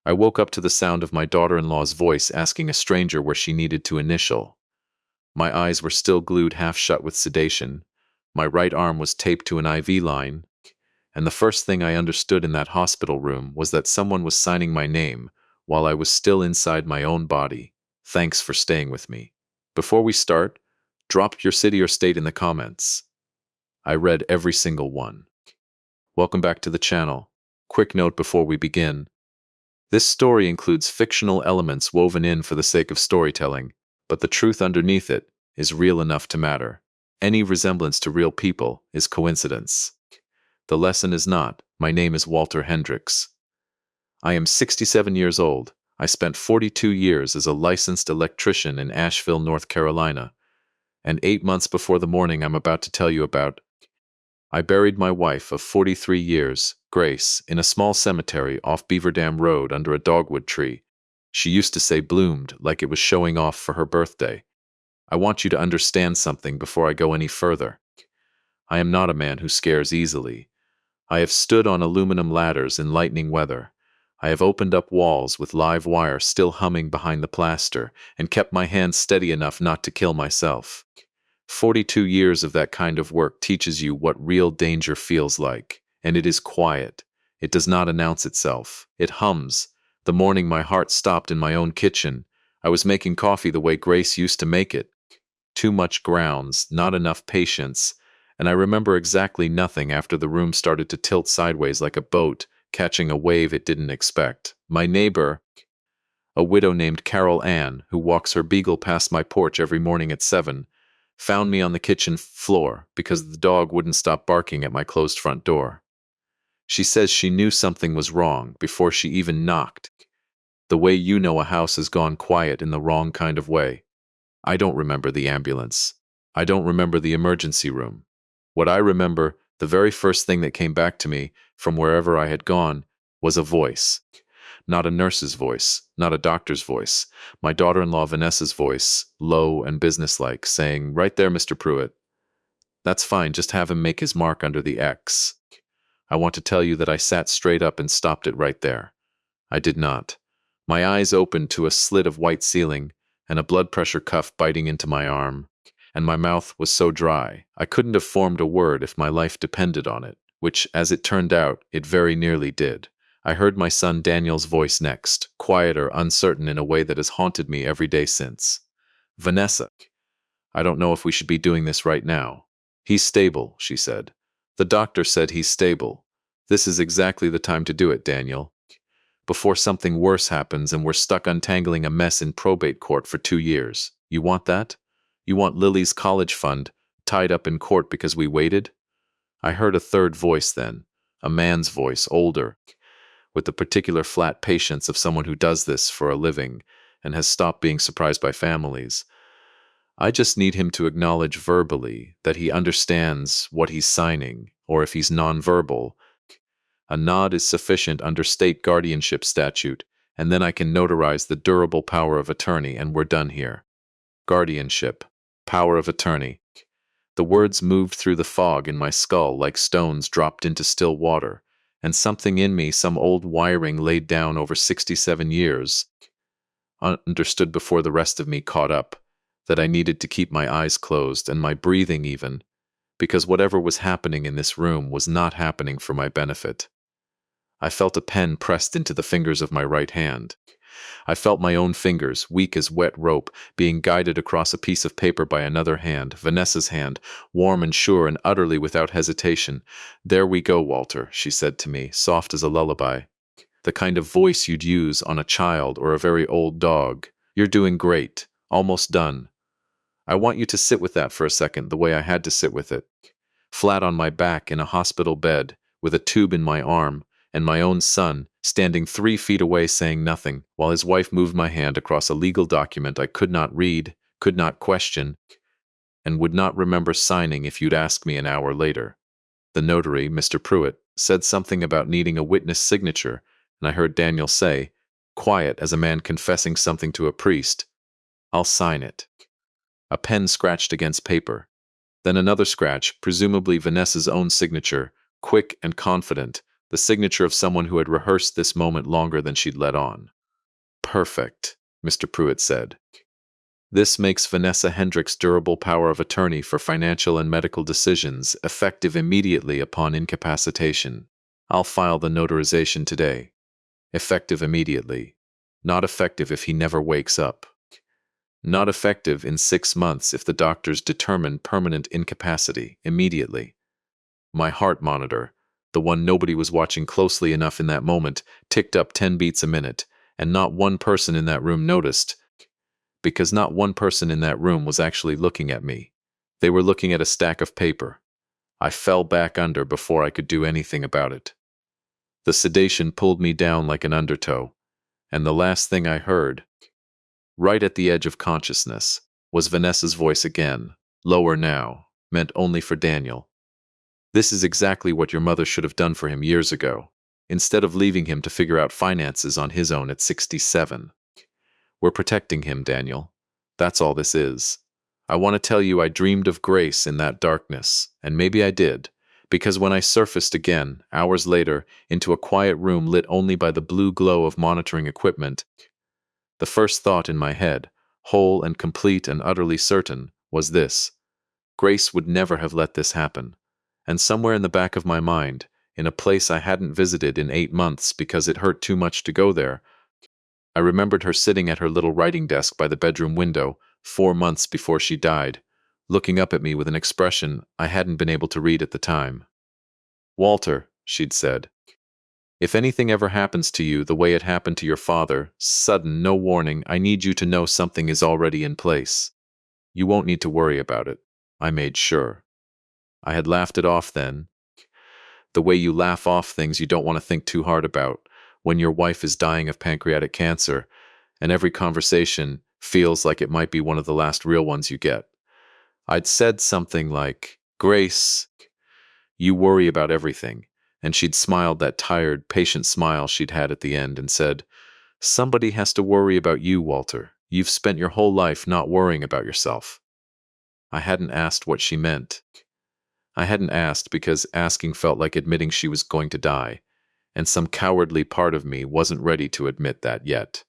I woke up to the sound of my daughter-in-law's voice asking a stranger where she needed to initial. My eyes were still glued half shut with sedation. My right arm was taped to an IV line, and the first thing I understood in that hospital room was that someone was signing my name while I was still inside my own body. Thanks for staying with me. Before we start, drop your city or state in the comments. I read every single one. Welcome back to the channel. Quick note before we begin. This story includes fictional elements woven in for the sake of storytelling, but the truth underneath it is real enough to matter. Any resemblance to real people is coincidence. The lesson is not. My name is Walter Hendricks. I am 67 years old. I spent 42 years as a licensed electrician in Asheville, North Carolina, and 8 months before the morning I'm about to tell you about, I buried my wife of 43 years, Grace, in a small cemetery off Beaver Dam Road under a dogwood tree. She used to say bloomed like it was showing off for her birthday. I want you to understand something before I go any further. I am not a man who scares easily. I have stood on aluminum ladders in lightning weather. I have opened up walls with live wire still humming behind the plaster and kept my hands steady enough not to kill myself. 42 years of that kind of work teaches you what real danger feels like, and it is quiet. It does not announce itself. It hums. The morning my heart stopped in my own kitchen, I was making coffee the way Grace used to make it. Too much grounds, not enough patience, and I remember exactly nothing after the room started to tilt sideways like a boat, catching a wave it didn't expect. My neighbor, a widow named Carol Ann, who walks her beagle past my porch every morning at 7, found me on the kitchen floor because the dog wouldn't stop barking at my closed front door. She says she knew something was wrong before she even knocked. The way you know a house has gone quiet in the wrong kind of way. I don't remember the ambulance. I don't remember the emergency room. What I remember, the very first thing that came back to me from wherever I had gone, was a voice. Not a nurse's voice, not a doctor's voice. My daughter-in-law Vanessa's voice, low and businesslike, saying, "Right there, Mr. Pruitt. That's fine, just have him make his mark under the X." I want to tell you that I sat straight up and stopped it right there. I did not. My eyes opened to a slit of white ceiling and a blood pressure cuff biting into my arm, and my mouth was so dry I couldn't have formed a word if my life depended on it, which, as it turned out, it very nearly did. I heard my son Daniel's voice next, quieter, uncertain in a way that has haunted me every day since. "Vanessa, I don't know if we should be doing this right now." "He's stable," she said. "The doctor said he's stable. This is exactly the time to do it, Daniel. Before something worse happens and we're stuck untangling a mess in probate court for 2 years. You want that? You want Lily's college fund tied up in court because we waited?" I heard a third voice then, a man's voice, older, with the particular flat patience of someone who does this for a living and has stopped being surprised by families. I just need him to acknowledge verbally that he understands what he's signing, or if he's nonverbal, a nod is sufficient under state guardianship statute, and then I can notarize the durable power of attorney and we're done here. Guardianship, power of attorney. The words moved through the fog in my skull like stones dropped into still water, and something in me, some old wiring laid down over 67 years, understood before the rest of me caught up, that I needed to keep my eyes closed and my breathing even, because whatever was happening in this room was not happening for my benefit. I felt a pen pressed into the fingers of my right hand. I felt my own fingers, weak as wet rope, being guided across a piece of paper by another hand, Vanessa's hand, warm and sure and utterly without hesitation. "There we go, Walter," she said to me, soft as a lullaby. The kind of voice you'd use on a child or a very old dog. "You're doing great. Almost done. I want you to sit with that for a second, the way I had to sit with it. Flat on my back in a hospital bed, with a tube in my arm, and my own son, standing 3 feet away saying nothing, while his wife moved my hand across a legal document I could not read, could not question, and would not remember signing if you'd asked me an hour later. The notary, Mr. Pruitt, said something about needing a witness signature, and I heard Daniel say, quiet as a man confessing something to a priest, "I'll sign it." A pen scratched against paper. Then another scratch, presumably Vanessa's own signature, quick and confident, the signature of someone who had rehearsed this moment longer than she'd let on. Perfect, Mr. Pruitt said. This makes Vanessa Hendricks' durable power of attorney for financial and medical decisions effective immediately upon incapacitation. I'll file the notarization today. Effective immediately. Not effective if he never wakes up. Not effective in 6 months if the doctors determine permanent incapacity immediately. My heart monitor, the one nobody was watching closely enough in that moment, ticked up 10 beats a minute, and not one person in that room noticed, because not one person in that room was actually looking at me. They were looking at a stack of paper. I fell back under before I could do anything about it. The sedation pulled me down like an undertow, and the last thing I heard, right at the edge of consciousness, was Vanessa's voice again, lower now, meant only for Daniel. This is exactly what your mother should have done for him years ago, instead of leaving him to figure out finances on his own at 67. We're protecting him, Daniel. That's all this is. I want to tell you I dreamed of Grace in that darkness, and maybe I did, because when I surfaced again, hours later, into a quiet room lit only by the blue glow of monitoring equipment, the first thought in my head, whole and complete and utterly certain, was this: Grace would never have let this happen. And somewhere in the back of my mind, in a place I hadn't visited in 8 months because it hurt too much to go there, I remembered her sitting at her little writing desk by the bedroom window 4 months before she died, looking up at me with an expression I hadn't been able to read at the time. "Walter," she'd said, "if anything ever happens to you the way it happened to your father, sudden, no warning, I need you to know something is already in place. You won't need to worry about it." I made sure. I had laughed it off then. The way you laugh off things you don't want to think too hard about when your wife is dying of pancreatic cancer, and every conversation feels like it might be one of the last real ones you get. I'd said something like, "Grace, you worry about everything," and she'd smiled that tired, patient smile she'd had at the end and said, "Somebody has to worry about you, Walter. You've spent your whole life not worrying about yourself." I hadn't asked what she meant. I hadn't asked because asking felt like admitting she was going to die, and some cowardly part of me wasn't ready to admit that yet,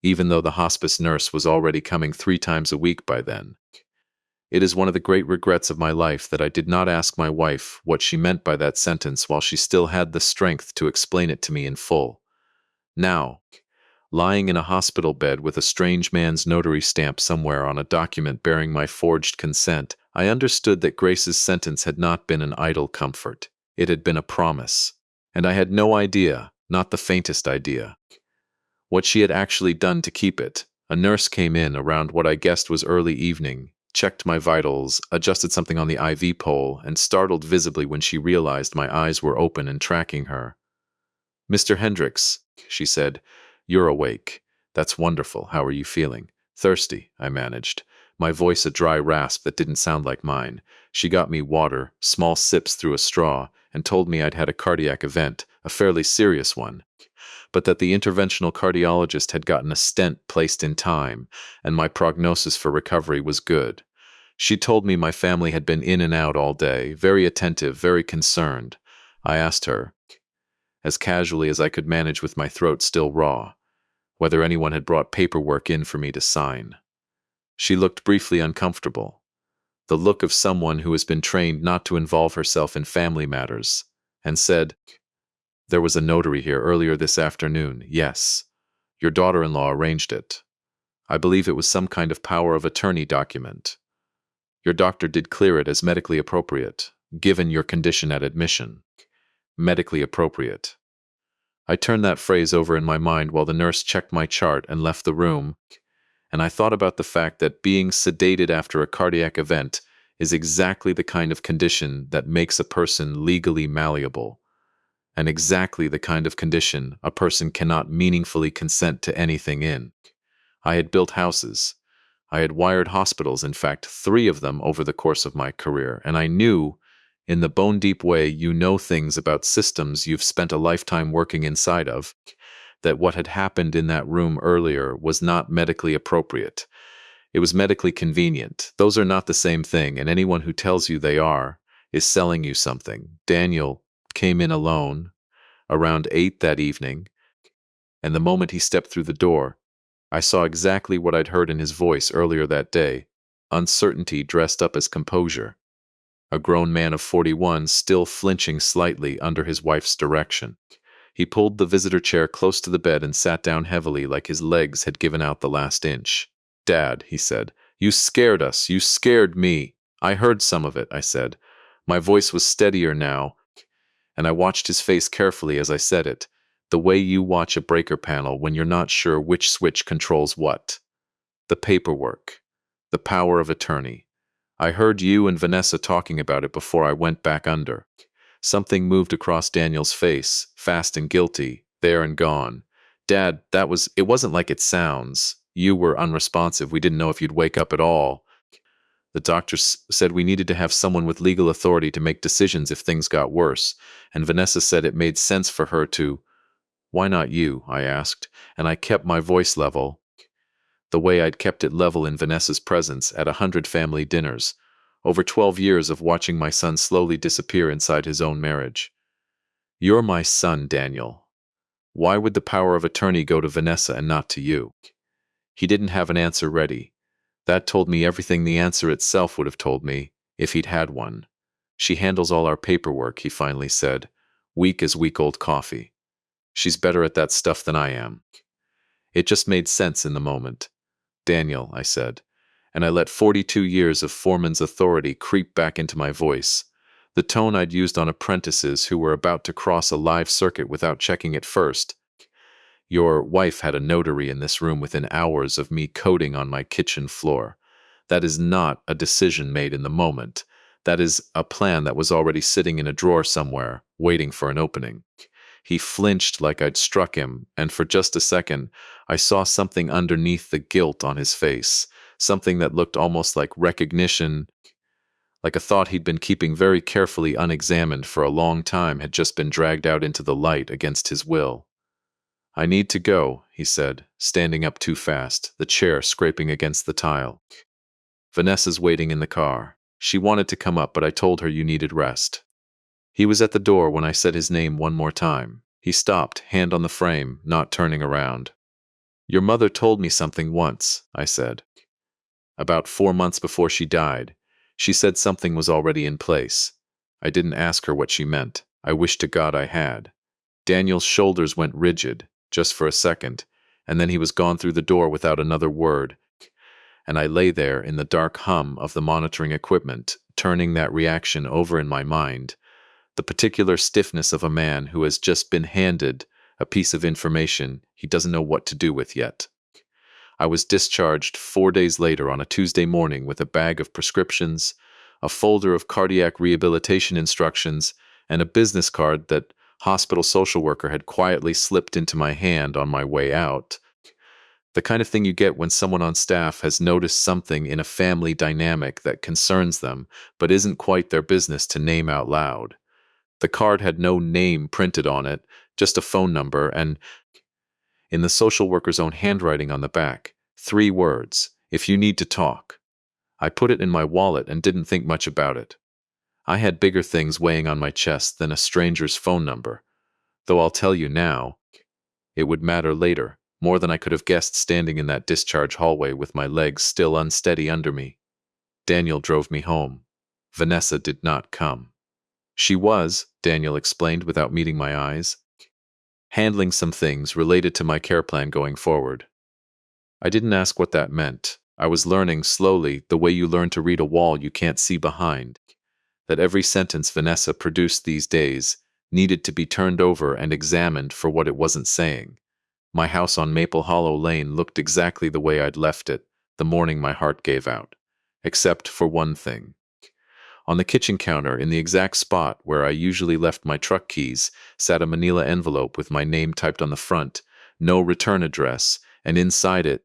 even though the hospice nurse was already coming 3 times a week by then. It is one of the great regrets of my life that I did not ask my wife what she meant by that sentence while she still had the strength to explain it to me in full. Now, lying in a hospital bed with a strange man's notary stamp somewhere on a document bearing my forged consent, I understood that Grace's sentence had not been an idle comfort. It had been a promise. And I had no idea, not the faintest idea, what she had actually done to keep it. A nurse came in around what I guessed was early evening, checked my vitals, adjusted something on the IV pole, and startled visibly when she realized my eyes were open and tracking her. "Mr. Hendricks," she said, "you're awake. That's wonderful. How are you feeling?" "Thirsty," I managed, my voice a dry rasp that didn't sound like mine. She got me water, small sips through a straw, and told me I'd had a cardiac event, a fairly serious one, but that the interventional cardiologist had gotten a stent placed in time, and my prognosis for recovery was good. She told me my family had been in and out all day, very attentive, very concerned. I asked her, as casually as I could manage with my throat still raw, whether anyone had brought paperwork in for me to sign. She looked briefly uncomfortable, the look of someone who has been trained not to involve herself in family matters, and said, "There was a notary here earlier this afternoon, yes. Your daughter-in-law arranged it. I believe it was some kind of power of attorney document. Your doctor did clear it as medically appropriate, given your condition at admission. Medically appropriate." I turned that phrase over in my mind while the nurse checked my chart and left the room, and I thought about the fact that being sedated after a cardiac event is exactly the kind of condition that makes a person legally malleable, and exactly the kind of condition a person cannot meaningfully consent to anything in. I had built houses. I had wired hospitals, in fact, 3 of them over the course of my career, and I knew, in the bone-deep way you know things about systems you've spent a lifetime working inside of, that what had happened in that room earlier was not medically appropriate. It was medically convenient. Those are not the same thing, and anyone who tells you they are is selling you something. Daniel came in alone. around 8 that evening, and the moment he stepped through the door, I saw exactly what I'd heard in his voice earlier that day, uncertainty dressed up as composure. A grown man of 41 still flinching slightly under his wife's direction. He pulled the visitor chair close to the bed and sat down heavily like his legs had given out the last inch. "Dad," he said, "you scared us. You scared me." "I heard some of it," I said. My voice was steadier now, and I watched his face carefully as I said it, the way you watch a breaker panel when you're not sure which switch controls what. "The paperwork. The power of attorney. I heard you and Vanessa talking about it before I went back under." Something moved across Daniel's face, fast and guilty, there and gone. "Dad, it wasn't like it sounds. You were unresponsive. We didn't know if you'd wake up at all. The doctor said we needed to have someone with legal authority to make decisions if things got worse, and Vanessa said it made sense for her to—" "Why not you?" I asked, and I kept my voice level, the way I'd kept it level in Vanessa's presence at 100 family dinners, over 12 years of watching my son slowly disappear inside his own marriage. "You're my son, Daniel. Why would the power of attorney go to Vanessa and not to you?" He didn't have an answer ready. That told me everything the answer itself would have told me, if he'd had one. "She handles all our paperwork," he finally said, weak as week-old coffee. "She's better at that stuff than I am." It just made sense in the moment. "Daniel," I said, and I let 42 years of foreman's authority creep back into my voice, the tone I'd used on apprentices who were about to cross a live circuit without checking it first. "Your wife had a notary in this room within hours of me coding on my kitchen floor. That is not a decision made in the moment. That is a plan that was already sitting in a drawer somewhere, waiting for an opening." He flinched like I'd struck him, and for just a second, I saw something underneath the guilt on his face, something that looked almost like recognition, like a thought he'd been keeping very carefully unexamined for a long time had just been dragged out into the light against his will. "I need to go," he said, standing up too fast, the chair scraping against the tile. "Vanessa's waiting in the car. She wanted to come up, but I told her you needed rest." He was at the door when I said his name one more time. He stopped, hand on the frame, not turning around. "Your mother told me something once," I said. "About 4 months before she died. She said something was already in place. I didn't ask her what she meant. I wish to God I had." Daniel's shoulders went rigid, just for a second, and then he was gone through the door without another word, and I lay there in the dark hum of the monitoring equipment, turning that reaction over in my mind, the particular stiffness of a man who has just been handed a piece of information he doesn't know what to do with yet. I was discharged 4 days later on a Tuesday morning with a bag of prescriptions, a folder of cardiac rehabilitation instructions, and a business card that hospital social worker had quietly slipped into my hand on my way out. The kind of thing you get when someone on staff has noticed something in a family dynamic that concerns them, but isn't quite their business to name out loud. The card had no name printed on it, just a phone number, and in the social worker's own handwriting on the back, 3 words: "If you need to talk." I put it in my wallet and didn't think much about it. I had bigger things weighing on my chest than a stranger's phone number, though I'll tell you now, it would matter later, more than I could have guessed standing in that discharge hallway with my legs still unsteady under me. Daniel drove me home. Vanessa did not come. She was, Daniel explained without meeting my eyes, handling some things related to my care plan going forward. I didn't ask what that meant. I was learning slowly, the way you learn to read a wall you can't see behind, that every sentence Vanessa produced these days needed to be turned over and examined for what it wasn't saying. My house on Maple Hollow Lane looked exactly the way I'd left it the morning my heart gave out, except for one thing. On the kitchen counter, in the exact spot where I usually left my truck keys, sat a manila envelope with my name typed on the front, no return address, and inside it,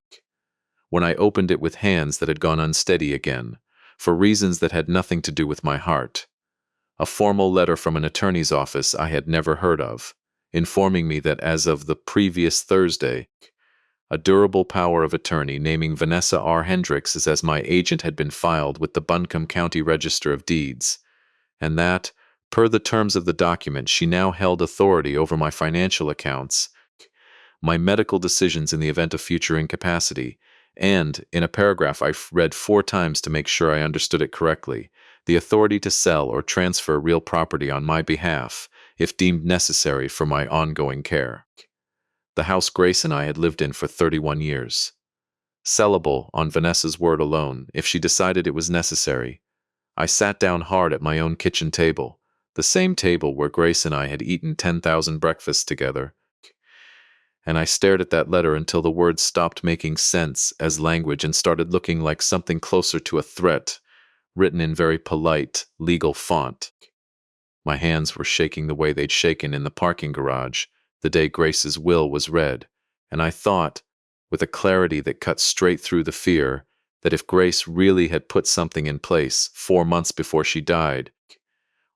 when I opened it with hands that had gone unsteady again, for reasons that had nothing to do with my heart, a formal letter from an attorney's office I had never heard of, informing me that as of the previous Thursday, a durable power of attorney naming Vanessa R. Hendricks as my agent had been filed with the Buncombe County Register of Deeds, and that, Per the terms of the document, she now held authority over my financial accounts, my medical decisions in the event of future incapacity, and, in a paragraph I read 4 times to make sure I understood it correctly, the authority to sell or transfer real property on my behalf, if deemed necessary for my ongoing care. The house Grace and I had lived in for 31 years. Sellable, on Vanessa's word alone, if she decided it was necessary. I sat down hard at my own kitchen table, the same table where Grace and I had eaten 10,000 breakfasts together, and I stared at that letter until the words stopped making sense as language and started looking like something closer to a threat, written in very polite, legal font. My hands were shaking the way they'd shaken in the parking garage the day Grace's will was read, and I thought, with a clarity that cut straight through the fear, that if Grace really had put something in place 4 months before she died,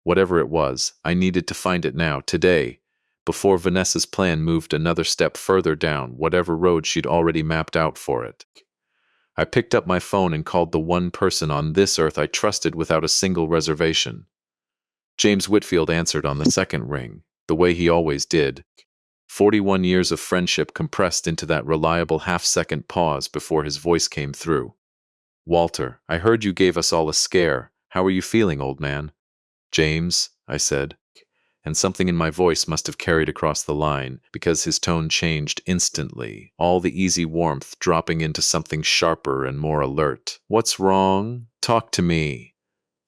whatever it was, I needed to find it now, today, before Vanessa's plan moved another step further down whatever road she'd already mapped out for it. I picked up my phone and called the one person on this earth I trusted without a single reservation. James Whitfield answered on the second ring, the way he always did. 41 years of friendship compressed into that reliable half-second pause before his voice came through. "Walter, I heard you gave us all a scare. How are you feeling, old man?" "James," I said, and something in my voice must have carried across the line, because his tone changed instantly, all the easy warmth dropping into something sharper and more alert. "What's wrong? Talk to me."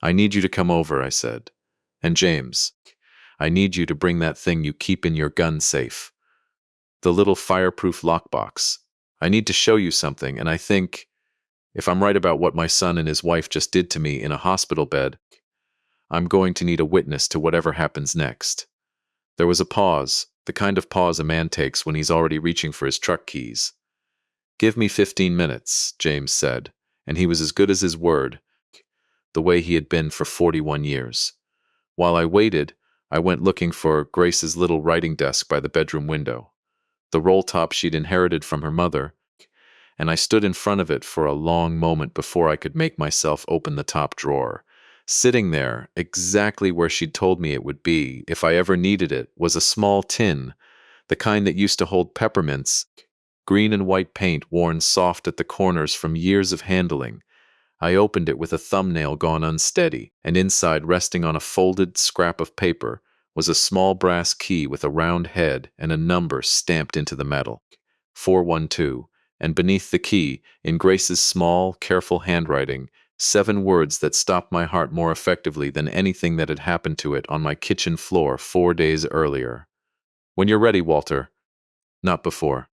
"I need you to come over," I said. "And James, I need you to bring that thing you keep in your gun safe. The little fireproof lockbox. I need to show you something, and I think, if I'm right about what my son and his wife just did to me in a hospital bed, I'm going to need a witness to whatever happens next." There was a pause, the kind of pause a man takes when he's already reaching for his truck keys. "Give me 15 minutes, James said, and he was as good as his word, the way he had been for 41 years. While I waited, I went looking for Grace's little writing desk by the bedroom window, the roll top she'd inherited from her mother, and I stood in front of it for a long moment before I could make myself open the top drawer. Sitting there, exactly where she'd told me it would be if I ever needed it, was a small tin, the kind that used to hold peppermints, green and white paint worn soft at the corners from years of handling. I opened it with a thumbnail gone unsteady, and inside, resting on a folded scrap of paper, was a small brass key with a round head and a number stamped into the metal. 412, and beneath the key, in Grace's small, careful handwriting, 7 words that stopped my heart more effectively than anything that had happened to it on my kitchen floor 4 days earlier. "When you're ready, Walter." Not before.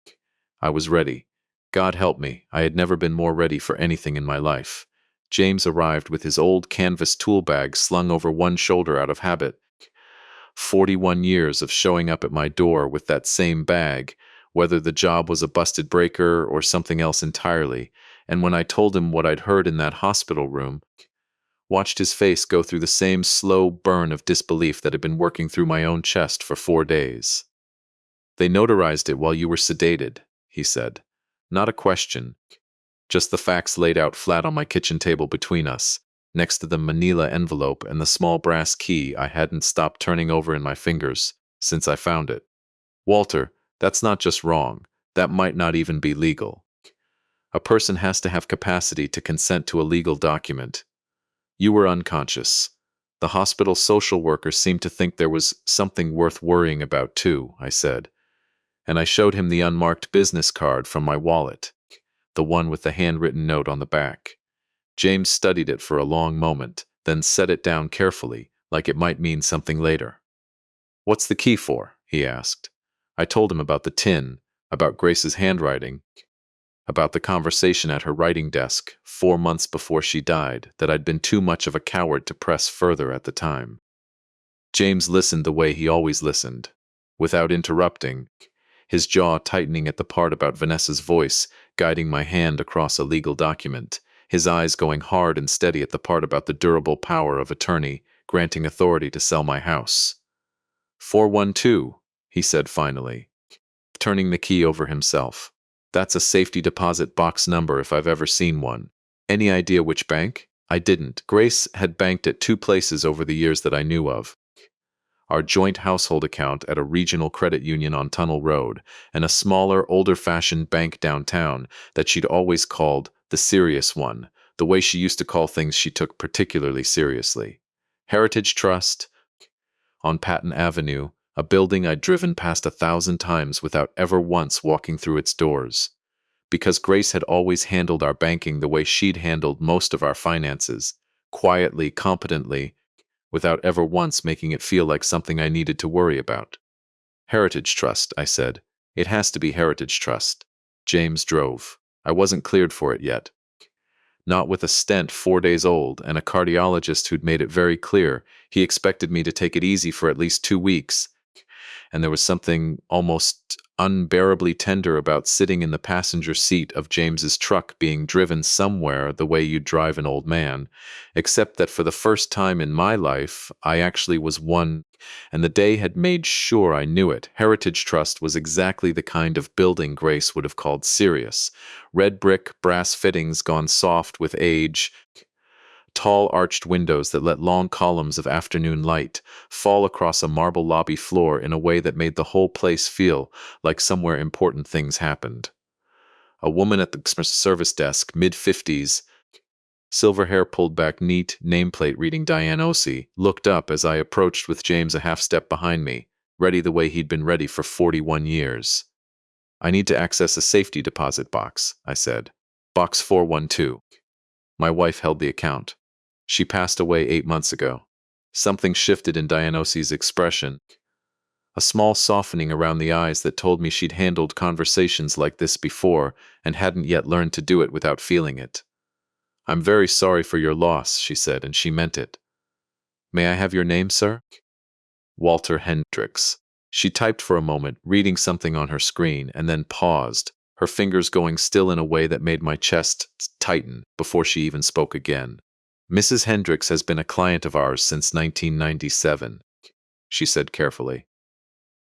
I was ready. God help me, I had never been more ready for anything in my life. James arrived with his old canvas tool bag slung over one shoulder out of habit. 41 years of showing up at my door with that same bag, whether the job was a busted breaker or something else entirely, and when I told him what I'd heard in that hospital room, watched his face go through the same slow burn of disbelief that had been working through my own chest for 4 days. "They notarized it while you were sedated," he said. Not a question, just the facts laid out flat on my kitchen table between us, next to the manila envelope and the small brass key I hadn't stopped turning over in my fingers since I found it. "Walter, that's not just wrong, that might not even be legal. A person has to have capacity to consent to a legal document. You were unconscious. The hospital social worker seemed to think there was something worth worrying about too," I said. And I showed him the unmarked business card from my wallet, the one with the handwritten note on the back. James studied it for a long moment, then set it down carefully, like it might mean something later. "What's the key for?" he asked. I told him about the tin, about Grace's handwriting, about the conversation at her writing desk 4 months before she died that I'd been too much of a coward to press further at the time. James listened the way he always listened, without interrupting, his jaw tightening at the part about Vanessa's voice, guiding my hand across a legal document, his eyes going hard and steady at the part about the durable power of attorney, granting authority to sell my house. 412, he said finally, turning the key over himself. "That's a safety deposit box number if I've ever seen one. Any idea which bank?" I didn't. Grace had banked at 2 places over the years that I knew of. our joint household account at a regional credit union on Tunnel Road, and a smaller, older-fashioned bank downtown that she'd always called the serious one, the way she used to call things she took particularly seriously. Heritage Trust on Patton Avenue, a building I'd driven past 1,000 times without ever once walking through its doors. Because Grace had always handled our banking the way she'd handled most of our finances, quietly, competently, without ever once making it feel like something I needed to worry about. Heritage Trust, I said. It has to be Heritage Trust. James drove. I wasn't cleared for it yet. Not with a stent 4 days old and a cardiologist who'd made it very clear he expected me to take it easy for at least 2 weeks. And there was something almost unbearably tender about sitting in the passenger seat of James's truck being driven somewhere the way you'd drive an old man, except that for the first time in my life, I actually was one, and the day had made sure I knew it. Heritage Trust was exactly the kind of building Grace would have called serious. Red brick, brass fittings gone soft with age, tall arched windows that let long columns of afternoon light fall across a marble lobby floor in a way that made the whole place feel like somewhere important things happened. A woman at the customer service desk, mid-50s, silver hair pulled back neat, nameplate reading Diane Ossie, looked up as I approached with James a half-step behind me, ready the way he'd been ready for 41 years. "I need to access a safety deposit box," I said. "Box 412. My wife held the account. She passed away 8 months ago. Something shifted in Diane Ossie's expression, a small softening around the eyes that told me she'd handled conversations like this before and hadn't yet learned to do it without feeling it. "I'm very sorry for your loss," she said, and she meant it. "May I have your name, sir?" "Walter Hendricks." She typed for a moment, reading something on her screen, and then paused, her fingers going still in a way that made my chest tighten before she even spoke again. "Mrs. Hendricks has been a client of ours since 1997, she said carefully.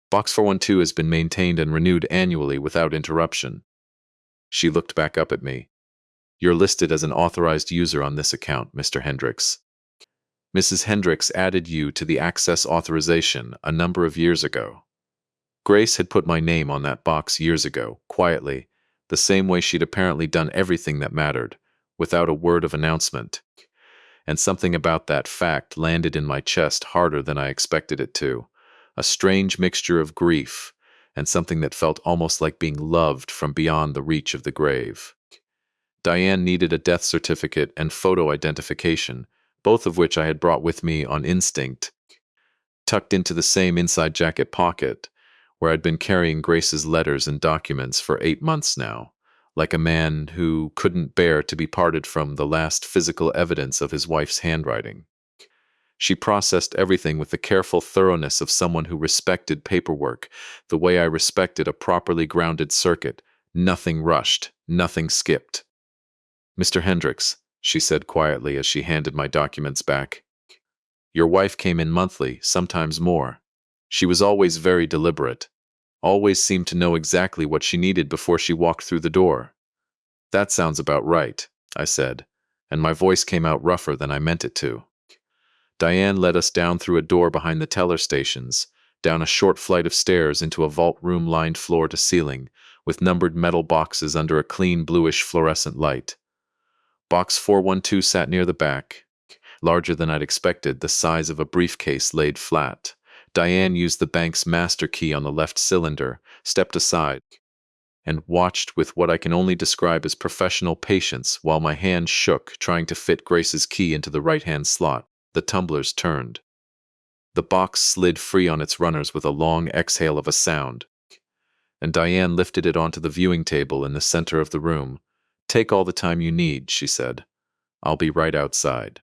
"Box 412 has been maintained and renewed annually without interruption." She looked back up at me. "You're listed as an authorized user on this account, Mr. Hendricks. Mrs. Hendricks added you to the access authorization a number of years ago." Grace had put my name on that box years ago, quietly, the same way she'd apparently done everything that mattered, without a word of announcement. And something about that fact landed in my chest harder than I expected it to, a strange mixture of grief and something that felt almost like being loved from beyond the reach of the grave. Diane needed a death certificate and photo identification, both of which I had brought with me on instinct, tucked into the same inside jacket pocket, where I'd been carrying Grace's letters and documents for 8 months now, like a man who couldn't bear to be parted from the last physical evidence of his wife's handwriting. She processed everything with the careful thoroughness of someone who respected paperwork, the way I respected a properly grounded circuit, nothing rushed, nothing skipped. "Mr. Hendricks," she said quietly as she handed my documents back, "your wife came in monthly, sometimes more. She was always very deliberate, always seemed to know exactly what she needed before she walked through the door." "That sounds about right," I said, and my voice came out rougher than I meant it to. Diane led us down through a door behind the teller stations, down a short flight of stairs into a vault room lined floor to ceiling, with numbered metal boxes under a clean bluish fluorescent light. Box 412 sat near the back, larger than I'd expected, the size of a briefcase laid flat. Diane used the bank's master key on the left cylinder, stepped aside, and watched with what I can only describe as professional patience while my hand shook trying to fit Grace's key into the right-hand slot. The tumblers turned. The box slid free on its runners with a long exhale of a sound, and Diane lifted it onto the viewing table in the center of the room. "Take all the time you need," she said. "I'll be right outside."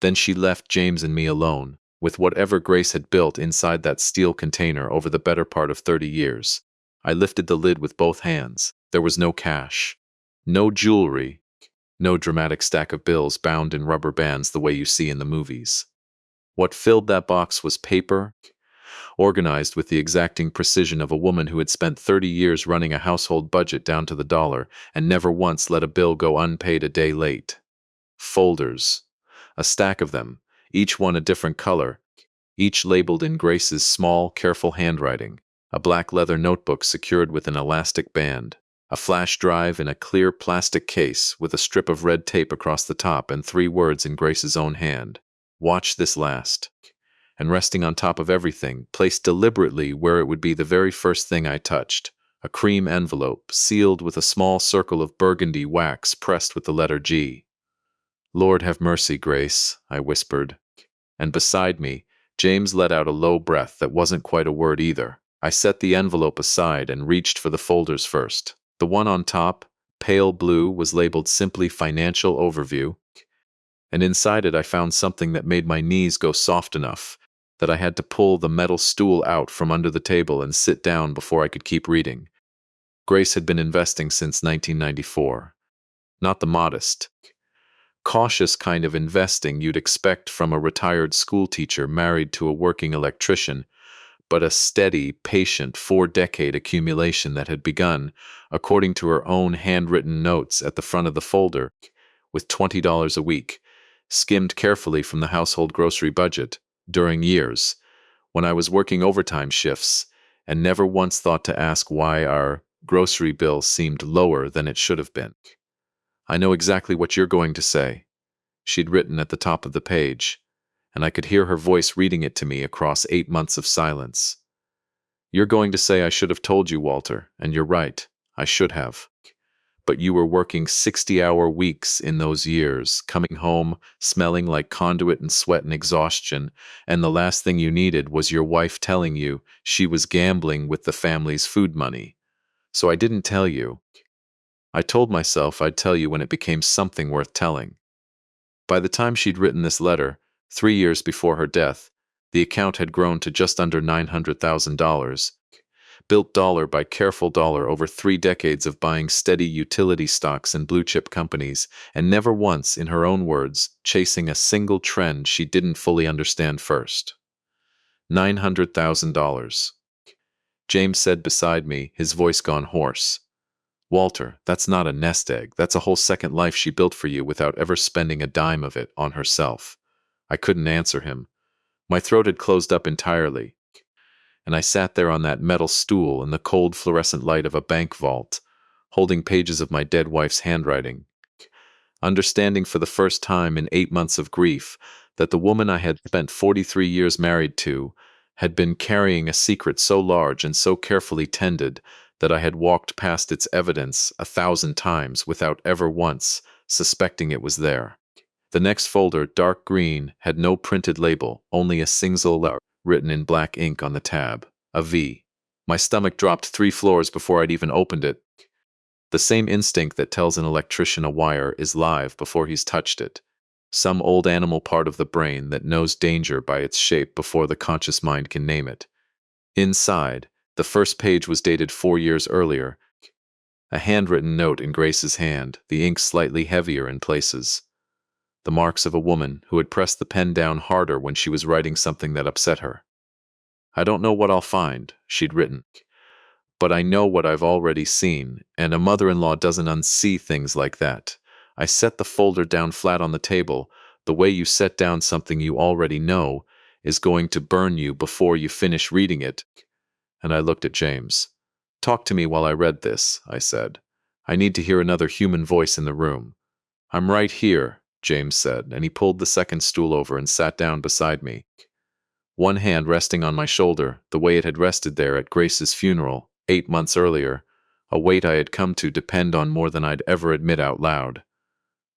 Then she left James and me alone, with whatever Grace had built inside that steel container over the better part of 30 years. I lifted the lid with both hands. There was no cash, no jewelry, no dramatic stack of bills bound in rubber bands the way you see in the movies. What filled that box was paper, organized with the exacting precision of a woman who had spent 30 years running a household budget down to the dollar and never once let a bill go unpaid a day late. Folders, a stack of them, each one a different color, each labeled in Grace's small, careful handwriting: a black leather notebook secured with an elastic band, a flash drive in a clear plastic case with a strip of red tape across the top, and 3 words in Grace's own hand: "Watch this last." And resting on top of everything, placed deliberately where it would be the very first thing I touched, a cream envelope sealed with a small circle of burgundy wax pressed with the letter G. "Lord have mercy, Grace," I whispered. And beside me, James let out a low breath that wasn't quite a word either. I set the envelope aside and reached for the folders first. The one on top, pale blue, was labeled simply Financial Overview, and inside it I found something that made my knees go soft enough that I had to pull the metal stool out from under the table and sit down before I could keep reading. Grace had been investing since 1994. Not the modest, cautious kind of investing you'd expect from a retired schoolteacher married to a working electrician, but a steady, patient, 4-decade accumulation that had begun, according to her own handwritten notes at the front of the folder, with $20 a week, skimmed carefully from the household grocery budget, during years when I was working overtime shifts and never once thought to ask why our grocery bill seemed lower than it should have been. "I know exactly what you're going to say," she'd written at the top of the page, and I could hear her voice reading it to me across 8 months of silence. "You're going to say I should have told you, Walter, and you're right, I should have. But you were working 60-hour weeks in those years, coming home smelling like conduit and sweat and exhaustion, and the last thing you needed was your wife telling you she was gambling with the family's food money. So I didn't tell you. I told myself I'd tell you when it became something worth telling." By the time she'd written this letter, 3 years before her death, the account had grown to just under $900,000, built dollar by careful dollar over 3 decades of buying steady utility stocks and blue-chip companies, and never once, in her own words, chasing a single trend she didn't fully understand first. $900,000. James said beside me, his voice gone hoarse. "Walter, that's not a nest egg. That's a whole second life she built for you without ever spending a dime of it on herself." I couldn't answer him. My throat had closed up entirely, and I sat there on that metal stool in the cold fluorescent light of a bank vault, holding pages of my dead wife's handwriting, understanding for the first time in 8 months of grief that the woman I had spent 43 years married to had been carrying a secret so large and so carefully tended that I had walked past its evidence 1,000 times without ever once suspecting it was there. The next folder, dark green, had no printed label, only a single letter written in black ink on the tab, a V. My stomach dropped 3 floors before I'd even opened it. The same instinct that tells an electrician a wire is live before he's touched it. Some old animal part of the brain that knows danger by its shape before the conscious mind can name it. Inside, the first page was dated 4 years earlier. A handwritten note in Grace's hand, the ink slightly heavier in places. The marks of a woman who had pressed the pen down harder when she was writing something that upset her. "I don't know what I'll find," she'd written, "but I know what I've already seen, and a mother-in-law doesn't unsee things like that." I set the folder down flat on the table. The way you set down something you already know is going to burn you before you finish reading it. And I looked at James. "Talk to me while I read this," I said. "I need to hear another human voice in the room." "I'm right here," James said, and he pulled the second stool over and sat down beside me. One hand resting on my shoulder, the way it had rested there at Grace's funeral, 8 months earlier, a weight I had come to depend on more than I'd ever admit out loud.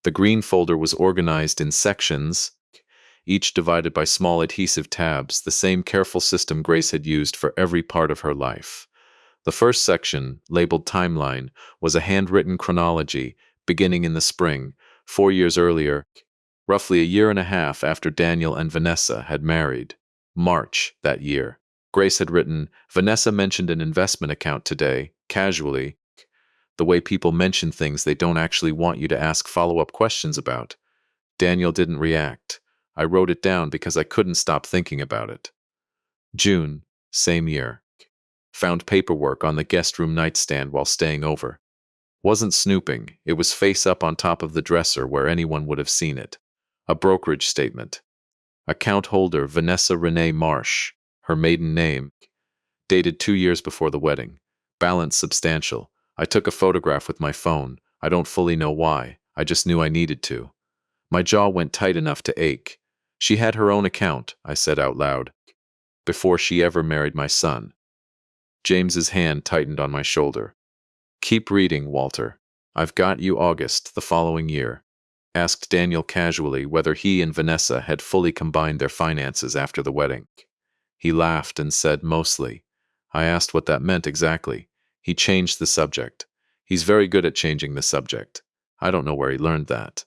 The green folder was organized in sections, each divided by small adhesive tabs, the same careful system Grace had used for every part of her life. The first section, labeled Timeline, was a handwritten chronology, beginning in the spring, 4 years earlier, roughly a year and a half after Daniel and Vanessa had married. March that year. Grace had written, "Vanessa mentioned an investment account today, casually, the way people mention things they don't actually want you to ask follow-up questions about." Daniel didn't react. I wrote it down because I couldn't stop thinking about it. June, same year. Found paperwork on the guest room nightstand while staying over. Wasn't snooping, it was face up on top of the dresser where anyone would have seen it. A brokerage statement. Account holder Vanessa Renee Marsh, her maiden name, dated 2 years before the wedding. Balance substantial. I took a photograph with my phone. I don't fully know why. I just knew I needed to. My jaw went tight enough to ache. She had her own account, I said out loud, before she ever married my son. James's hand tightened on my shoulder. Keep reading, Walter. I've got you August the following year. Asked Daniel casually whether he and Vanessa had fully combined their finances after the wedding. He laughed and said mostly. I asked what that meant exactly. He changed the subject. He's very good at changing the subject. I don't know where he learned that.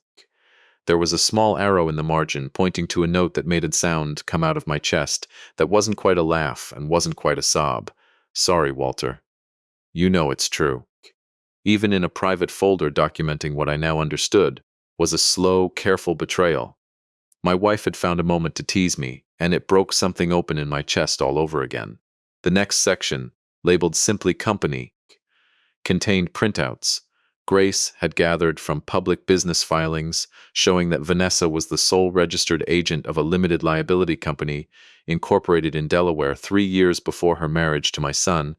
There was a small arrow in the margin pointing to a note that made a sound come out of my chest that wasn't quite a laugh and wasn't quite a sob. Sorry, Walter. You know it's true. Even in a private folder documenting what I now understood was a slow, careful betrayal. My wife had found a moment to tease me, and it broke something open in my chest all over again. The next section, labeled simply Company, contained printouts Grace had gathered from public business filings showing that Vanessa was the sole registered agent of a limited liability company incorporated in Delaware 3 years before her marriage to my son,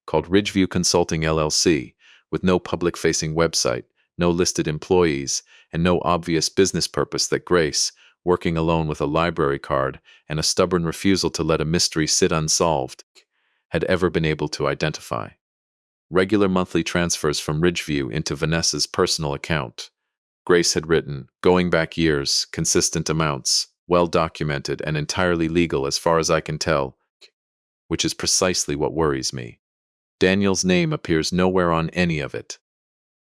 called Ridgeview Consulting LLC, with no public-facing website, no listed employees, and no obvious business purpose that Grace, working alone with a library card and a stubborn refusal to let a mystery sit unsolved, had ever been able to identify. Regular monthly transfers from Ridgeview into Vanessa's personal account. Grace had written, going back years, consistent amounts, well documented and entirely legal as far as I can tell, which is precisely what worries me. Daniel's name appears nowhere on any of it.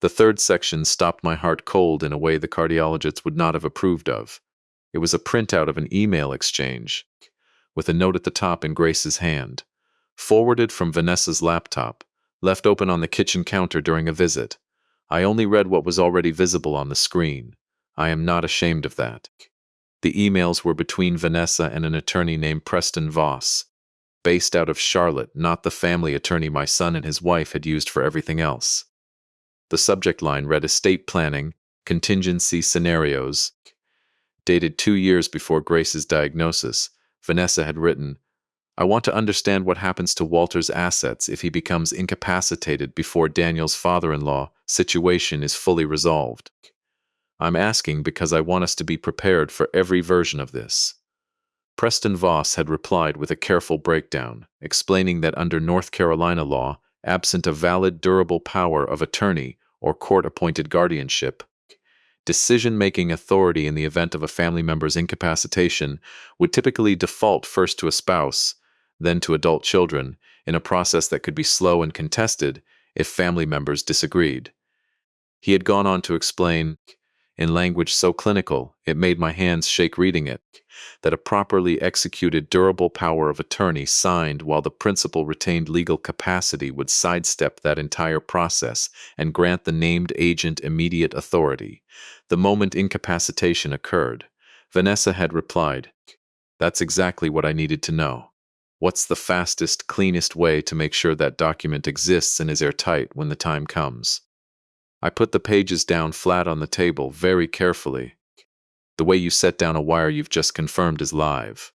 The third section stopped my heart cold in a way the cardiologist would not have approved of. It was a printout of an email exchange, with a note at the top in Grace's hand, forwarded from Vanessa's laptop, left open on the kitchen counter during a visit. I only read what was already visible on the screen. I am not ashamed of that. The emails were between Vanessa and an attorney named Preston Voss, based out of Charlotte, not the family attorney my son and his wife had used for everything else. The subject line read estate planning, contingency scenarios. Dated 2 years before Grace's diagnosis, Vanessa had written, I want to understand what happens to Walter's assets if he becomes incapacitated before Daniel's father-in-law situation is fully resolved. I'm asking because I want us to be prepared for every version of this. Preston Voss had replied with a careful breakdown, explaining that under North Carolina law, absent a valid durable power of attorney or court-appointed guardianship, decision-making authority in the event of a family member's incapacitation would typically default first to a spouse, then to adult children, in a process that could be slow and contested if family members disagreed. He had gone on to explain, in language so clinical it made my hands shake reading it, that a properly executed durable power of attorney signed while the principal retained legal capacity would sidestep that entire process and grant the named agent immediate authority. The moment incapacitation occurred, Vanessa had replied, That's exactly what I needed to know. What's the fastest, cleanest way to make sure that document exists and is airtight when the time comes? I put the pages down flat on the table very carefully. The way you set down a wire you've just confirmed is live.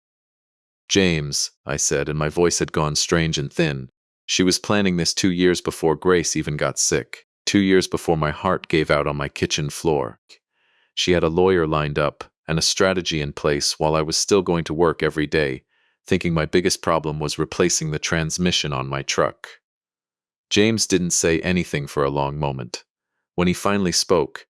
James, I said, and my voice had gone strange and thin. She was planning this 2 years before Grace even got sick. 2 years before my heart gave out on my kitchen floor. She had a lawyer lined up and a strategy in place while I was still going to work every day, thinking my biggest problem was replacing the transmission on my truck. James didn't say anything for a long moment. When he finally spoke,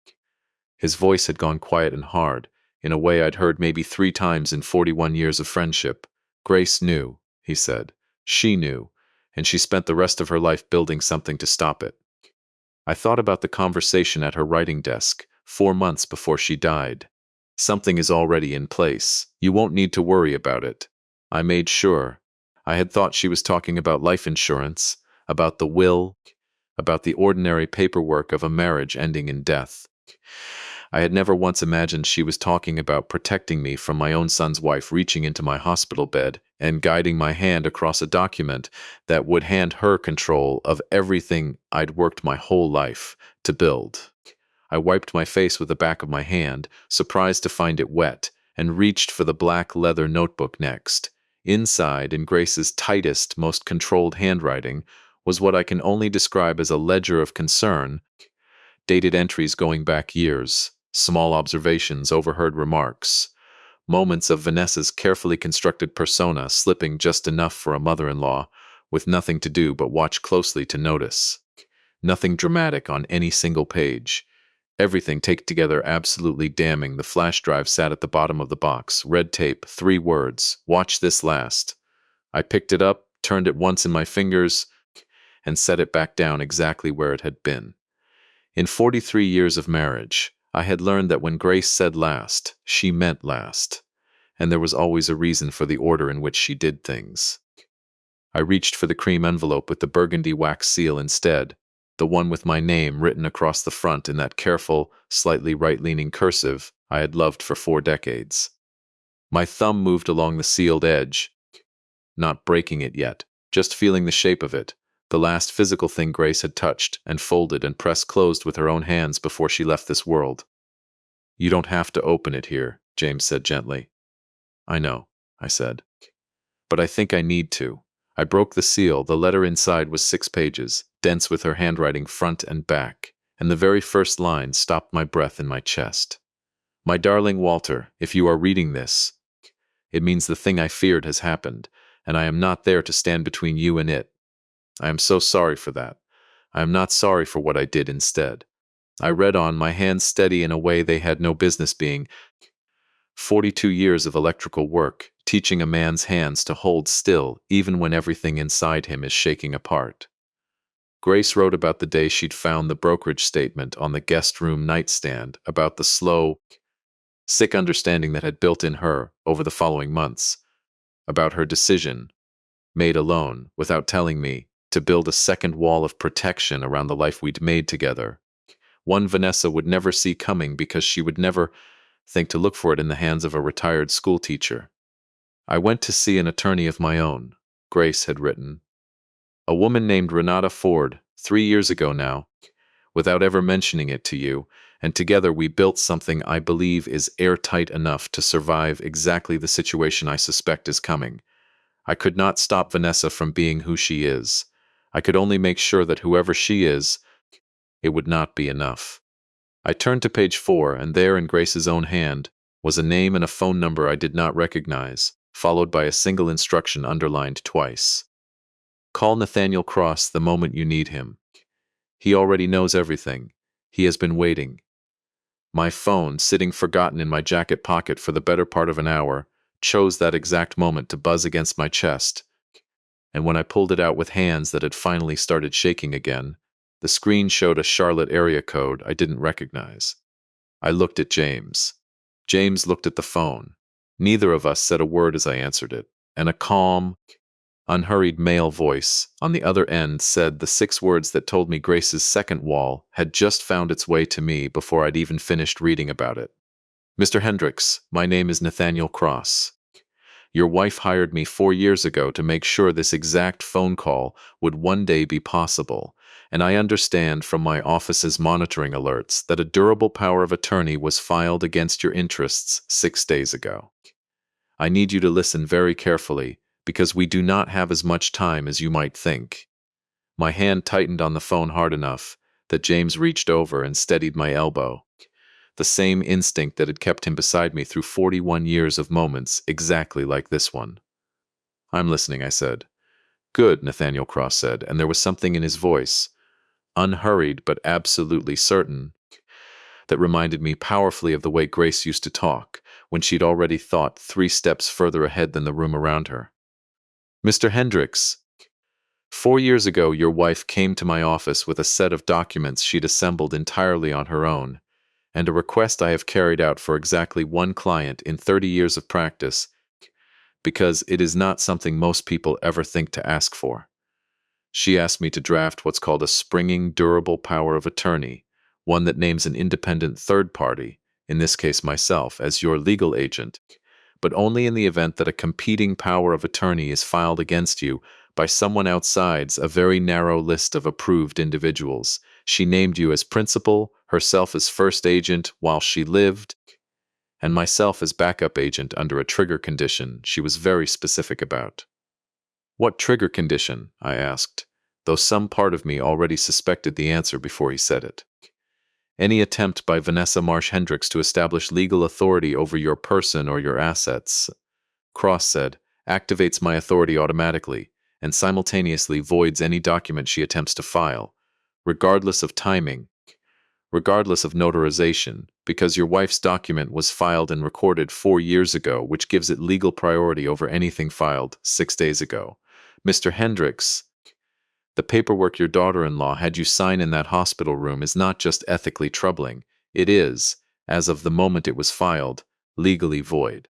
his voice had gone quiet and hard, in a way I'd heard maybe 3 times in 41 years of friendship. Grace knew, he said. She knew, and she spent the rest of her life building something to stop it. I thought about the conversation at her writing desk, 4 months before she died. Something is already in place. You won't need to worry about it. I made sure. I had thought she was talking about life insurance, about the will, about the ordinary paperwork of a marriage ending in death. I had never once imagined she was talking about protecting me from my own son's wife reaching into my hospital bed and guiding my hand across a document that would hand her control of everything I'd worked my whole life to build. I wiped my face with the back of my hand, surprised to find it wet, and reached for the black leather notebook next. Inside, in Grace's tightest, most controlled handwriting, was what I can only describe as a ledger of concern, dated entries going back years, small observations, overheard remarks, moments of Vanessa's carefully constructed persona slipping just enough for a mother-in-law, with nothing to do but watch closely to notice. Nothing dramatic on any single page. Everything taken together absolutely damning. The flash drive sat at the bottom of the box. Red tape, 3 words. Watch this last. I picked it up, turned it once in my fingers, and set it back down exactly where it had been. In 43 years of marriage, I had learned that when Grace said last, she meant last, and there was always a reason for the order in which she did things. I reached for the cream envelope with the burgundy wax seal instead, the one with my name written across the front in that careful, slightly right-leaning cursive I had loved for 4 decades. My thumb moved along the sealed edge, not breaking it yet, just feeling the shape of it, the last physical thing Grace had touched and folded and pressed closed with her own hands before she left this world. "You don't have to open it here," James said gently. "I know," I said. "But I think I need to." I broke the seal. The letter inside was 6 pages, dense with her handwriting front and back, and the very first line stopped my breath in my chest. "My darling Walter, if you are reading this, it means the thing I feared has happened, and I am not there to stand between you and it. I am so sorry for that. I am not sorry for what I did instead." I read on, my hands steady in a way they had no business being. 42 years of electrical work, teaching a man's hands to hold still even when everything inside him is shaking apart. Grace wrote about the day she'd found the brokerage statement on the guest room nightstand, about the slow, sick understanding that had built in her over the following months, about her decision, made alone, without telling me, to build a second wall of protection around the life we'd made together. One Vanessa would never see coming because she would never think to look for it in the hands of a retired schoolteacher. "I went to see an attorney of my own," Grace had written. "A woman named Renata Ford, 3 years ago now, without ever mentioning it to you, and together we built something I believe is airtight enough to survive exactly the situation I suspect is coming. I could not stop Vanessa from being who she is. I could only make sure that whoever she is, it would not be enough." I turned to page 4, and there in Grace's own hand was a name and a phone number I did not recognize, followed by a single instruction underlined twice. "Call Nathaniel Cross the moment you need him. He already knows everything. He has been waiting." My phone, sitting forgotten in my jacket pocket for the better part of an hour, chose that exact moment to buzz against my chest, and when I pulled it out with hands that had finally started shaking again, the screen showed a Charlotte area code I didn't recognize. I looked at James. James looked at the phone. Neither of us said a word as I answered it, and a calm, unhurried male voice on the other end said the 6 words that told me Grace's second wall had just found its way to me before I'd even finished reading about it. "Mr. Hendricks, my name is Nathaniel Cross. Your wife hired me 4 years ago to make sure this exact phone call would one day be possible, and I understand from my office's monitoring alerts that a durable power of attorney was filed against your interests 6 days ago. I need you to listen very carefully, because we do not have as much time as you might think." My hand tightened on the phone hard enough that James reached over and steadied my elbow. The same instinct that had kept him beside me through 41 years of moments exactly like this one. "I'm listening," I said. "Good," Nathaniel Cross said, and there was something in his voice, unhurried but absolutely certain, that reminded me powerfully of the way Grace used to talk when she'd already thought 3 steps further ahead than the room around her. "Mr. Hendricks, 4 years ago your wife came to my office with a set of documents she'd assembled entirely on her own, and a request I have carried out for exactly 1 client in 30 years of practice, because it is not something most people ever think to ask for. She asked me to draft what's called a springing durable power of attorney, one that names an independent third party, in this case myself, as your legal agent, but only in the event that a competing power of attorney is filed against you by someone outside's a very narrow list of approved individuals. She named you as principal, herself as first agent while she lived, and myself as backup agent under a trigger condition she was very specific about. What trigger condition? I asked, though some part of me already suspected the answer before he said it. Any attempt by Vanessa Marsh Hendricks to establish legal authority over your person or your assets, Cross said, activates my authority automatically and simultaneously voids any document she attempts to file, regardless of timing, regardless of notarization, because your wife's document was filed and recorded 4 years ago, which gives it legal priority over anything filed 6 days ago. Mr. Hendricks, the paperwork your daughter-in-law had you sign in that hospital room is not just ethically troubling, it is, as of the moment it was filed, legally void.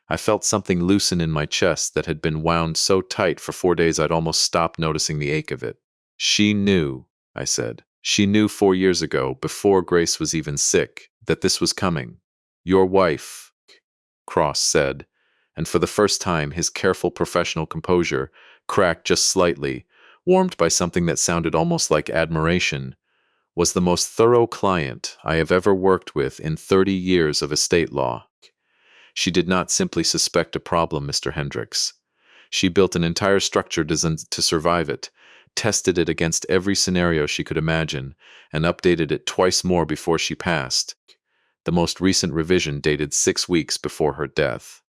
I felt something loosen in my chest that had been wound so tight for 4 days I'd almost stopped noticing the ache of it. She knew, I said. She knew 4 years ago, before Grace was even sick, that this was coming. Your wife, Cross said, and for the first time his careful professional composure cracked just slightly, warmed by something that sounded almost like admiration, was the most thorough client I have ever worked with in 30 years of estate law. She did not simply suspect a problem, Mr. Hendricks. She built an entire structure designed to survive it, tested it against every scenario she could imagine, and updated it twice more before she passed. The most recent revision dated 6 weeks before her death.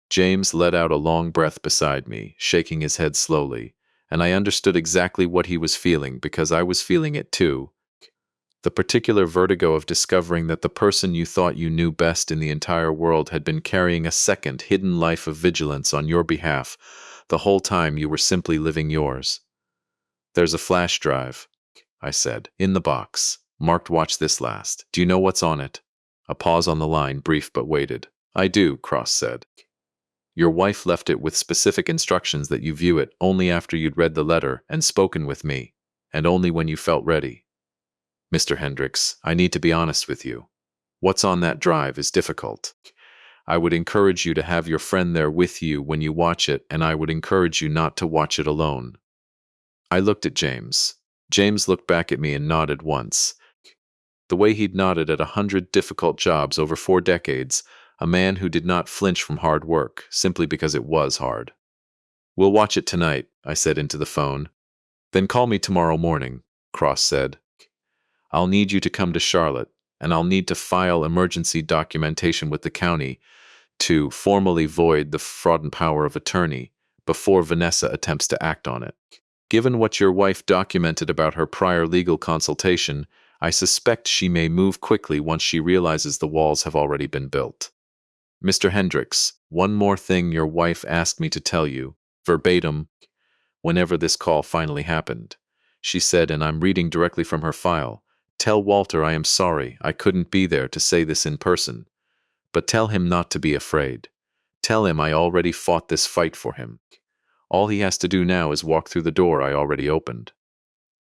James let out a long breath beside me, shaking his head slowly, and I understood exactly what he was feeling because I was feeling it too. The particular vertigo of discovering that the person you thought you knew best in the entire world had been carrying a second, hidden life of vigilance on your behalf the whole time you were simply living yours. There's a flash drive, I said, in the box, marked "Watch this last." Do you know what's on it? A pause on the line, brief but weighted. I do, Cross said. Your wife left it with specific instructions that you view it only after you'd read the letter and spoken with me, and only when you felt ready. Mr. Hendricks, I need to be honest with you. What's on that drive is difficult. I would encourage you to have your friend there with you when you watch it, and I would encourage you not to watch it alone. I looked at James. James looked back at me and nodded once. The way he'd nodded at 100 difficult jobs over 4 decades, a man who did not flinch from hard work, simply because it was hard. We'll watch it tonight, I said into the phone. Then call me tomorrow morning, Cross said. I'll need you to come to Charlotte, and I'll need to file emergency documentation with the county to formally void the fraudulent power of attorney before Vanessa attempts to act on it. Given what your wife documented about her prior legal consultation, I suspect she may move quickly once she realizes the walls have already been built. Mr. Hendricks, one more thing your wife asked me to tell you, verbatim, whenever this call finally happened. She said, and I'm reading directly from her file, "Tell Walter I am sorry I couldn't be there to say this in person. But tell him not to be afraid. Tell him I already fought this fight for him. All he has to do now is walk through the door I already opened."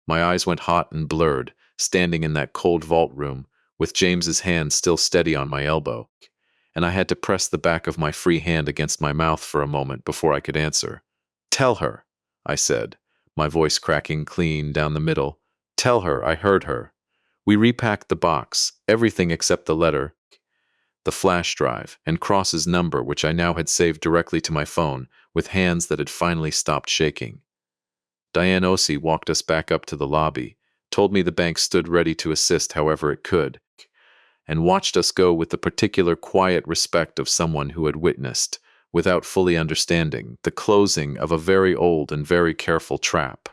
My eyes went hot and blurred, standing in that cold vault room, with James's hand still steady on my elbow, and I had to press the back of my free hand against my mouth for a moment before I could answer. "Tell her," I said, my voice cracking clean down the middle. "Tell her I heard her. We repacked the box, everything except the letter, the flash drive, and Cross's number, which I now had saved directly to my phone, with hands that had finally stopped shaking. Diane Ossie walked us back up to the lobby, told me the bank stood ready to assist however it could, and watched us go with the particular quiet respect of someone who had witnessed, without fully understanding, the closing of a very old and very careful trap.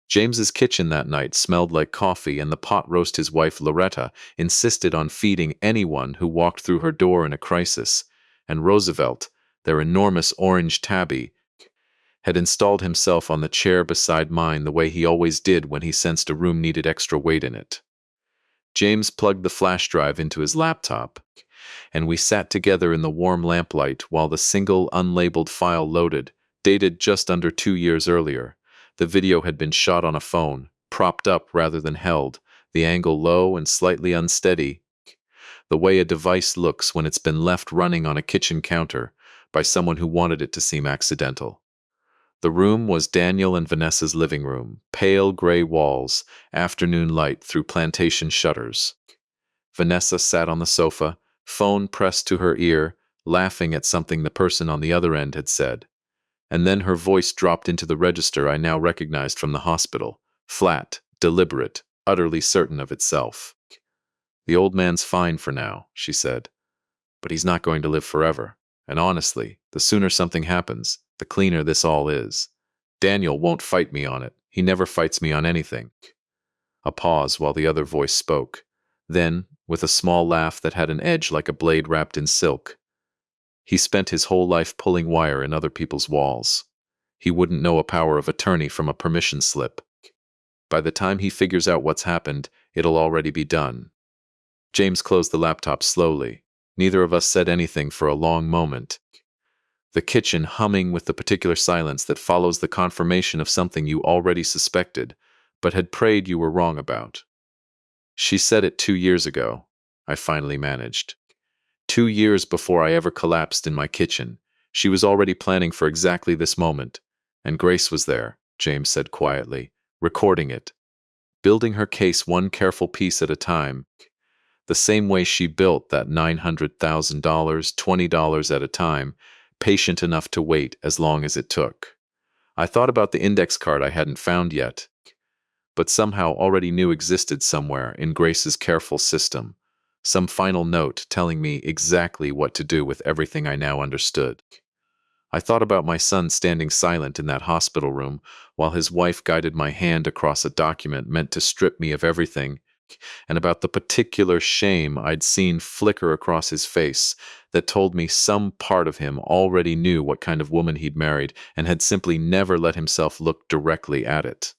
James's kitchen that night smelled like coffee, and the pot roast his wife Loretta insisted on feeding anyone who walked through her door in a crisis, and Roosevelt, their enormous orange tabby, had installed himself on the chair beside mine the way he always did when he sensed a room needed extra weight in it. James plugged the flash drive into his laptop, and we sat together in the warm lamplight while the single unlabeled file loaded, dated just under 2 years earlier. The video had been shot on a phone, propped up rather than held, the angle low and slightly unsteady, the way a device looks when it's been left running on a kitchen counter by someone who wanted it to seem accidental. The room was Daniel and Vanessa's living room, pale gray walls, afternoon light through plantation shutters. Vanessa sat on the sofa, Phone pressed to her ear, laughing at something the person on the other end had said. And then her voice dropped into the register I now recognized from the hospital, flat, deliberate, utterly certain of itself. "The old man's fine for now," she said, "but he's not going to live forever. And honestly, the sooner something happens, the cleaner this all is. Daniel won't fight me on it. He never fights me on anything." A pause while the other voice spoke. Then, with a small laugh that had an edge like a blade wrapped in silk, "He spent his whole life pulling wire in other people's walls. He wouldn't know a power of attorney from a permission slip. By the time he figures out what's happened, it'll already be done." James closed the laptop slowly. Neither of us said anything for a long moment, the kitchen humming with the particular silence that follows the confirmation of something you already suspected, but had prayed you were wrong about. "She said it 2 years ago," I finally managed. 2 years before I ever collapsed in my kitchen. She was already planning for exactly this moment. And Grace was there, James said quietly, recording it, building her case one careful piece at a time, the same way she built that $900,000, $20 at a time, patient enough to wait as long as it took. I thought about the index card I hadn't found yet, but somehow already knew existed somewhere in Grace's careful system. Some final note telling me exactly what to do with everything I now understood. I thought about my son standing silent in that hospital room while his wife guided my hand across a document meant to strip me of everything, and about the particular shame I'd seen flicker across his face that told me some part of him already knew what kind of woman he'd married and had simply never let himself look directly at it.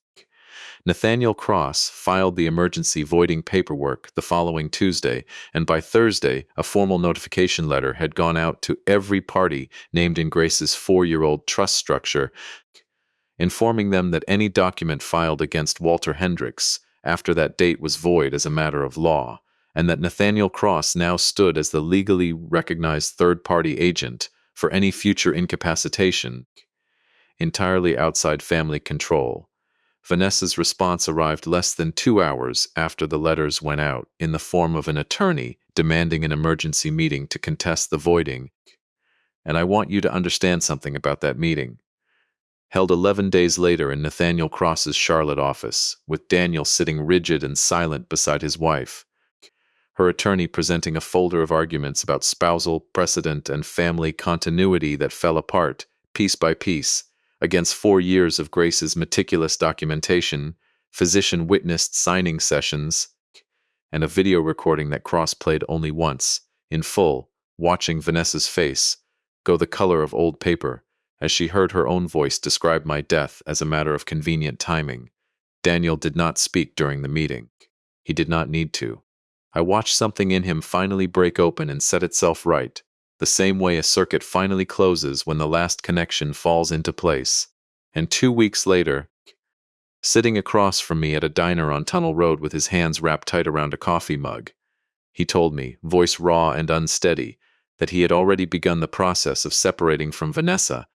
Nathaniel Cross filed the emergency voiding paperwork the following Tuesday, and by Thursday, a formal notification letter had gone out to every party named in Grace's 4-year-old trust structure, informing them that any document filed against Walter Hendricks after that date was void as a matter of law, and that Nathaniel Cross now stood as the legally recognized third-party agent for any future incapacitation, entirely outside family control. Vanessa's response arrived less than 2 hours after the letters went out, in the form of an attorney demanding an emergency meeting to contest the voiding. And I want you to understand something about that meeting. Held 11 days later in Nathaniel Cross's Charlotte office, with Daniel sitting rigid and silent beside his wife, her attorney presenting a folder of arguments about spousal precedent and family continuity that fell apart, piece by piece, against 4 years of Grace's meticulous documentation, physician-witnessed signing sessions, and a video recording that Cross played only once, in full, watching Vanessa's face go the color of old paper, as she heard her own voice describe my death as a matter of convenient timing. Daniel did not speak during the meeting. He did not need to. I watched something in him finally break open and set itself right, the same way a circuit finally closes when the last connection falls into place. And 2 weeks later, sitting across from me at a diner on Tunnel Road with his hands wrapped tight around a coffee mug, he told me, voice raw and unsteady, that he had already begun the process of separating from Vanessa,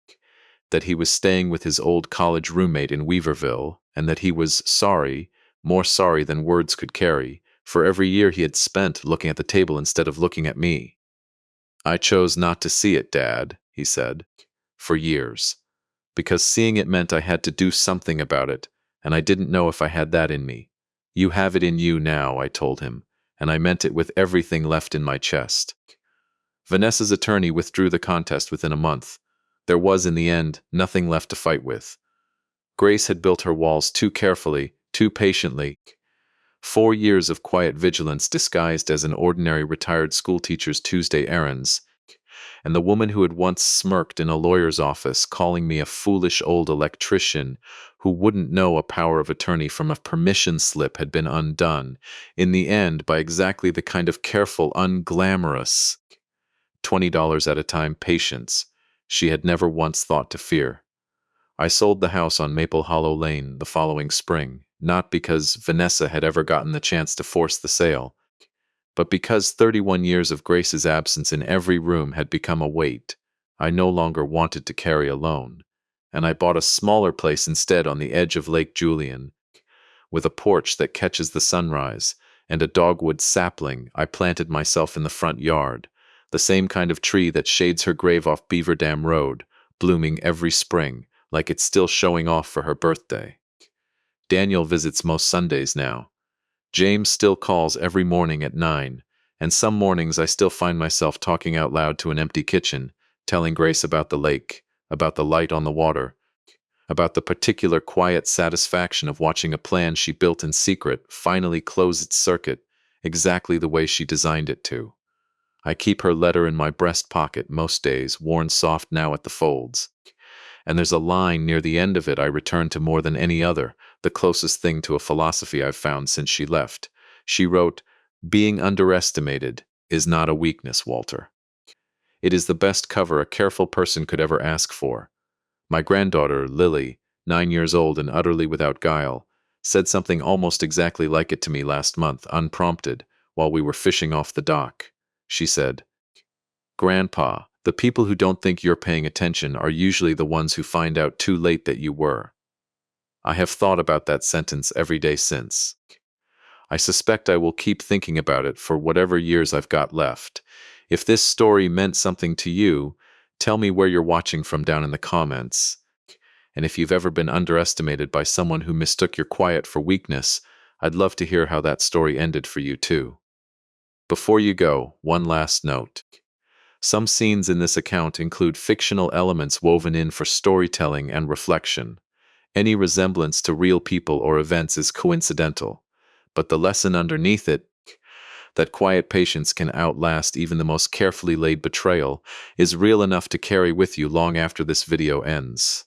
that he was staying with his old college roommate in Weaverville, and that he was sorry, more sorry than words could carry, for every year he had spent looking at the table instead of looking at me. "I chose not to see it, Dad," he said, "for years, because seeing it meant I had to do something about it, and I didn't know if I had that in me. You have it in you now," I told him, and I meant it with everything left in my chest. Vanessa's attorney withdrew the contest within a month. There was, in the end, nothing left to fight with. Grace had built her walls too carefully, too patiently. 4 years of quiet vigilance disguised as an ordinary retired schoolteacher's Tuesday errands, and the woman who had once smirked in a lawyer's office calling me a foolish old electrician who wouldn't know a power of attorney from a permission slip had been undone, in the end, by exactly the kind of careful, unglamorous $20 at a time patience she had never once thought to fear. I sold the house on Maple Hollow Lane the following spring, not because Vanessa had ever gotten the chance to force the sale, but because 31 years of Grace's absence in every room had become a weight I no longer wanted to carry alone, and I bought a smaller place instead on the edge of Lake Julian, with a porch that catches the sunrise and a dogwood sapling I planted myself in the front yard, the same kind of tree that shades her grave off Beaver Dam Road, blooming every spring, like it's still showing off for her birthday. Daniel visits most Sundays now. James still calls every morning at 9, and some mornings I still find myself talking out loud to an empty kitchen, telling Grace about the lake, about the light on the water, about the particular quiet satisfaction of watching a plan she built in secret finally close its circuit exactly the way she designed it to. I keep her letter in my breast pocket most days, worn soft now at the folds. And there's a line near the end of it I return to more than any other, the closest thing to a philosophy I've found since she left. She wrote, "Being underestimated is not a weakness, Walter. It is the best cover a careful person could ever ask for." My granddaughter, Lily, 9 years old and utterly without guile, said something almost exactly like it to me last month, unprompted, while we were fishing off the dock. She said, "Grandpa, the people who don't think you're paying attention are usually the ones who find out too late that you were." I have thought about that sentence every day since. I suspect I will keep thinking about it for whatever years I've got left. If this story meant something to you, tell me where you're watching from down in the comments. And if you've ever been underestimated by someone who mistook your quiet for weakness, I'd love to hear how that story ended for you too. Before you go, one last note. Some scenes in this account include fictional elements woven in for storytelling and reflection. Any resemblance to real people or events is coincidental, but the lesson underneath it, that quiet patience can outlast even the most carefully laid betrayal, is real enough to carry with you long after this video ends.